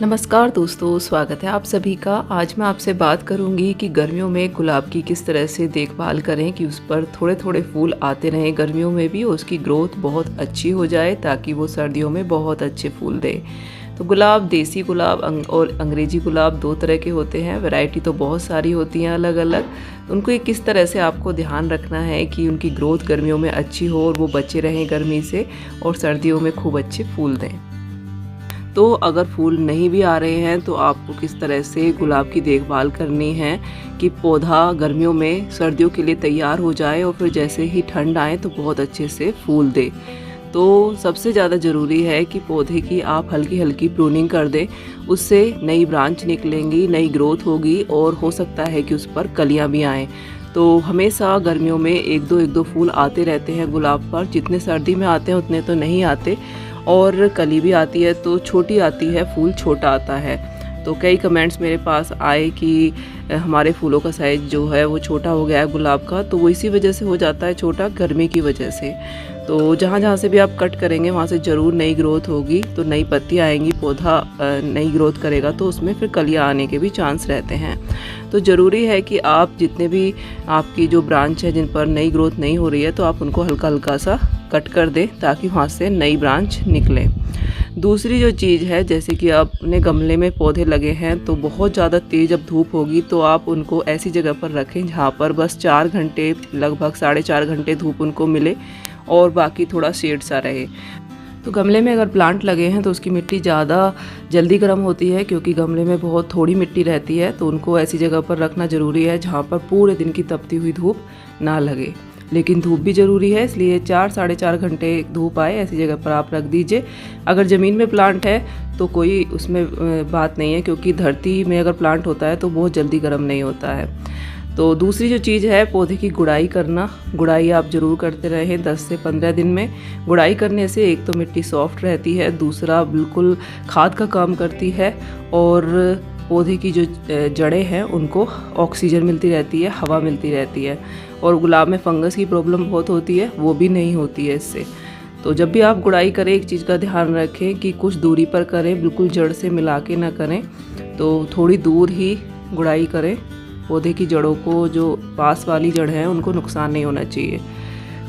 नमस्कार दोस्तों, स्वागत है आप सभी का। आज मैं आपसे बात करूंगी कि गर्मियों में गुलाब की किस तरह से देखभाल करें कि उस पर थोड़े थोड़े फूल आते रहें गर्मियों में भी, और उसकी ग्रोथ बहुत अच्छी हो जाए ताकि वो सर्दियों में बहुत अच्छे फूल दे। तो गुलाब, देसी गुलाब और अंग्रेजी गुलाब दो तरह के होते हैं। वैरायटी तो बहुत सारी होती हैं अलग अलग। उनको किस तरह से आपको ध्यान रखना है कि उनकी ग्रोथ गर्मियों में अच्छी हो और वो बचे रहें गर्मी से, और सर्दियों में खूब अच्छे फूल दें। तो अगर फूल नहीं भी आ रहे हैं तो आपको किस तरह से गुलाब की देखभाल करनी है कि पौधा गर्मियों में सर्दियों के लिए तैयार हो जाए और फिर जैसे ही ठंड आए तो बहुत अच्छे से फूल दे। तो सबसे ज़्यादा ज़रूरी है कि पौधे की आप हल्की हल्की प्रूनिंग कर दें। उससे नई ब्रांच निकलेंगी, नई ग्रोथ होगी और हो सकता है कि उस पर कलियाँ भी आएँ। तो हमेशा गर्मियों में एक दो फूल आते रहते हैं गुलाब पर। जितने सर्दी में आते हैं उतने तो नहीं आते, और कली भी आती है तो छोटी आती है, फूल छोटा आता है। तो कई कमेंट्स मेरे पास आए कि हमारे फूलों का साइज़ जो है वो छोटा हो गया है गुलाब का, तो वो इसी वजह से हो जाता है छोटा, गर्मी की वजह से। तो जहाँ जहाँ से भी आप कट करेंगे वहाँ से ज़रूर नई ग्रोथ होगी, तो नई पत्ती आएंगी, पौधा नई ग्रोथ करेगा तो उसमें फिर कलियाँ आने के भी चांस रहते हैं। तो ज़रूरी है कि आप जितने भी आपकी जो ब्रांच है जिन पर नई ग्रोथ नहीं हो रही है तो आप उनको हल्का हल्का सा कट कर दें ताकि वहाँ से नई ब्रांच निकले। दूसरी जो चीज़ है, जैसे कि अपने गमले में पौधे लगे हैं तो बहुत ज़्यादा तेज़ जब धूप होगी तो आप उनको ऐसी जगह पर रखें जहाँ पर बस 4 घंटे, लगभग 4.5 घंटे धूप उनको मिले और बाकी थोड़ा शेड सा रहे। तो गमले में अगर प्लांट लगे हैं तो उसकी मिट्टी ज़्यादा जल्दी गर्म होती है, क्योंकि गमले में बहुत थोड़ी मिट्टी रहती है। तो उनको ऐसी जगह पर रखना ज़रूरी है जहाँ पर पूरे दिन की तपती हुई धूप ना लगे। लेकिन धूप भी ज़रूरी है, इसलिए 4-4.5 घंटे धूप आए ऐसी जगह पर आप रख दीजिए। अगर ज़मीन में प्लांट है तो कोई उसमें बात नहीं है, क्योंकि धरती में अगर प्लांट होता है तो बहुत जल्दी गर्म नहीं होता है। तो दूसरी जो चीज़ है, पौधे की गुड़ाई करना। गुड़ाई आप ज़रूर करते रहें 10 से 15 दिन में। गुड़ाई करने से एक तो मिट्टी सॉफ्ट रहती है, दूसरा बिल्कुल खाद का काम करती है, और पौधे की जो जड़ें हैं उनको ऑक्सीजन मिलती रहती है, हवा मिलती रहती है। और गुलाब में फंगस की प्रॉब्लम बहुत होती है, वो भी नहीं होती है इससे। तो जब भी आप गुड़ाई करें एक चीज़ का ध्यान रखें कि कुछ दूरी पर करें, बिल्कुल जड़ से मिला के ना करें। तो थोड़ी दूर ही गुड़ाई करें। पौधे की जड़ों को, जो पास वाली जड़ है उनको नुकसान नहीं होना चाहिए।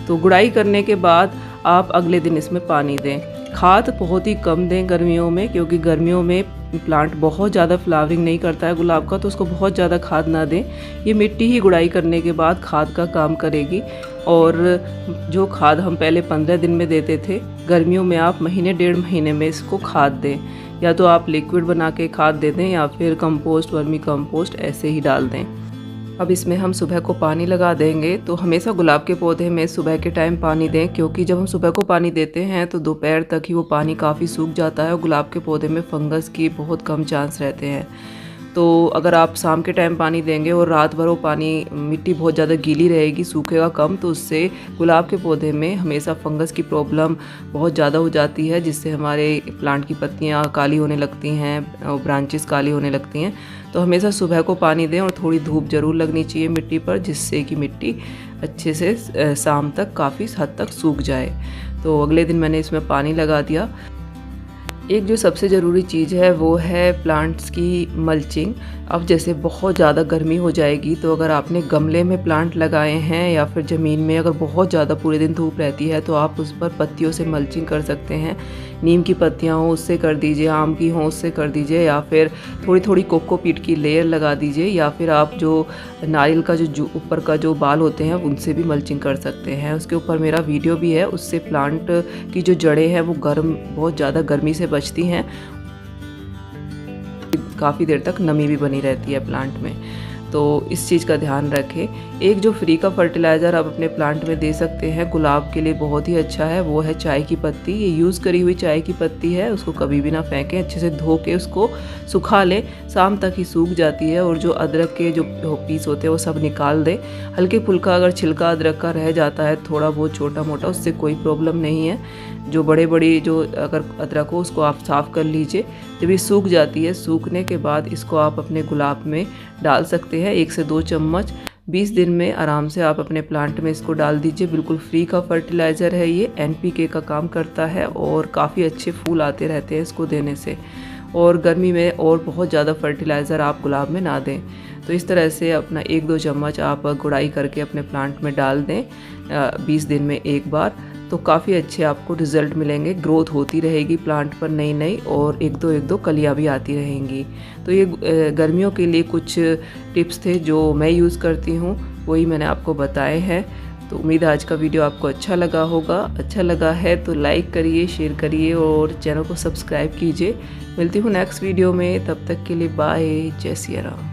तो गुड़ाई करने के बाद आप अगले दिन इसमें पानी दें। खाद बहुत ही कम दें गर्मियों में, क्योंकि गर्मियों में प्लांट बहुत ज़्यादा फ्लावरिंग नहीं करता है गुलाब का, तो उसको बहुत ज़्यादा खाद ना दें। ये मिट्टी ही गुड़ाई करने के बाद खाद का काम करेगी। और जो खाद हम पहले 15 दिन में देते थे, गर्मियों में आप महीने 1.5 महीने में इसको खाद दें। या तो आप लिक्विड बना के खाद दे दें या फिर कंपोस्ट, वर्मी कंपोस्ट ऐसे ही डाल दें। अब इसमें हम सुबह को पानी लगा देंगे। तो हमेशा गुलाब के पौधे में सुबह के टाइम पानी दें, क्योंकि जब हम सुबह को पानी देते हैं तो दोपहर तक ही वो पानी काफ़ी सूख जाता है और गुलाब के पौधे में फंगस की बहुत कम चांस रहते हैं। तो अगर आप शाम के टाइम पानी देंगे और रात भर वो पानी, मिट्टी बहुत ज़्यादा गीली रहेगी, सूखेगा कम, तो उससे गुलाब के पौधे में हमेशा फंगस की प्रॉब्लम बहुत ज़्यादा हो जाती है, जिससे हमारे प्लांट की पत्तियाँ काली होने लगती हैं और ब्रांचेस काली होने लगती हैं। तो हमेशा सुबह को पानी दें और थोड़ी धूप ज़रूर लगनी चाहिए मिट्टी पर, जिससे कि मिट्टी अच्छे से शाम तक काफ़ी हद तक सूख जाए। तो अगले दिन मैंने इसमें पानी लगा दिया। एक जो सबसे ज़रूरी चीज़ है वो है प्लांट्स की मल्चिंग। अब जैसे बहुत ज़्यादा गर्मी हो जाएगी, तो अगर आपने गमले में प्लांट लगाए हैं या फिर ज़मीन में अगर बहुत ज़्यादा पूरे दिन धूप रहती है तो आप उस पर पत्तियों से मल्चिंग कर सकते हैं। नीम की पत्तियाँ हों उससे कर दीजिए, आम की हों उससे कर दीजिए, या फिर थोड़ी थोड़ी कोकोपीट की लेयर लगा दीजिए, या फिर आप जो नारियल का जो ऊपर का जो बाल होते हैं उनसे भी मल्चिंग कर सकते हैं। उसके ऊपर मेरा वीडियो भी है, उससे प्लांट की जो जड़ें हैं वो बहुत ज़्यादा गर्मी से बचती हैं, काफ़ी देर तक नमी भी बनी रहती है प्लांट में। तो इस चीज़ का ध्यान रखें। एक जो फ्री का फर्टिलाइज़र आप अपने प्लांट में दे सकते हैं, गुलाब के लिए बहुत ही अच्छा है, वो है चाय की पत्ती। ये यूज़ करी हुई चाय की पत्ती है, उसको कभी भी ना फेंकें, अच्छे से धो के उसको सुखा लें, शाम तक ही सूख जाती है। और जो अदरक के जो पीस होते हैं वो सब निकाल दें। हल्के फुल्का अगर छिलका अदरक का रह जाता है थोड़ा बहुत छोटा मोटा, उससे कोई प्रॉब्लम नहीं है। जो बड़े जो अगर अदरक हो उसको आप साफ़ कर लीजिए। जब ये सूख जाती है, सूखने के बाद इसको आप अपने गुलाब में डाल सकते हैं, 1 से 2 चम्मच। 20 दिन में आराम से आप अपने प्लांट में इसको डाल दीजिए। बिल्कुल फ्री का फर्टिलाइज़र है ये, NPK का काम करता है और काफ़ी अच्छे फूल आते रहते हैं इसको देने से। और गर्मी में और बहुत ज़्यादा फर्टिलाइज़र आप गुलाब में ना दें। तो इस तरह से अपना 1-2 चम्मच आप गुड़ाई करके अपने प्लांट में डाल दें 20 दिन में एक बार, तो काफ़ी अच्छे आपको रिज़ल्ट मिलेंगे। ग्रोथ होती रहेगी प्लांट पर नई नई, और एक दो कलियाँ भी आती रहेंगी। तो ये गर्मियों के लिए कुछ टिप्स थे जो मैं यूज़ करती हूँ, वही मैंने आपको बताए हैं। तो उम्मीद है आज का वीडियो आपको अच्छा लगा होगा। अच्छा लगा है तो लाइक करिए, शेयर करिए और चैनल को सब्सक्राइब कीजिए। मिलती हूँ नेक्स्ट वीडियो में, तब तक के लिए बाय। जय सिया राम।